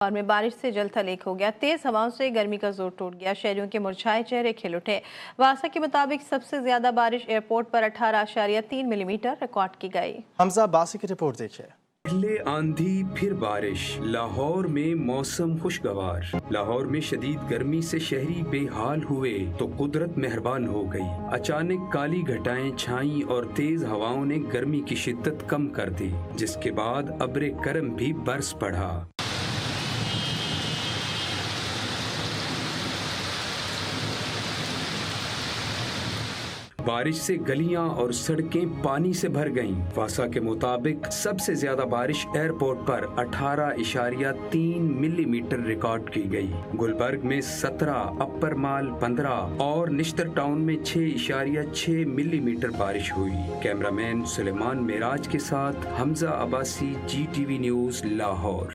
और में बारिश से जल थल एक हो गया। तेज हवाओं से गर्मी का जोर टूट गया। शहरियों के मुरझाए चेहरे खिल उठे। वासा के मुताबिक सबसे ज्यादा बारिश एयरपोर्ट पर 18.3 मिलीमीटर रिकॉर्ड की गई। हमजा बासी की रिपोर्ट देखिए। पहले आंधी फिर बारिश, लाहौर में मौसम खुशगवार। लाहौर में शदीद गर्मी से शहरी बेहाल हुए तो कुदरत मेहरबान हो गई। अचानक काली घटाएं छाई और तेज हवाओं ने गर्मी की शिद्दत कम कर दी, जिसके बाद अब्रे करम भी बरस पड़ा। बारिश से गलियां और सड़कें पानी से भर गईं। वासा के मुताबिक सबसे ज्यादा बारिश एयरपोर्ट पर 18.3 मिलीमीटर रिकॉर्ड की गई। गुलबर्ग में 17, अपर माल 15 और निश्तर टाउन में 6.6 मिलीमीटर बारिश हुई। कैमरामैन सुलेमान मेराज के साथ हमजा अब्बासी, GTV न्यूज, लाहौर।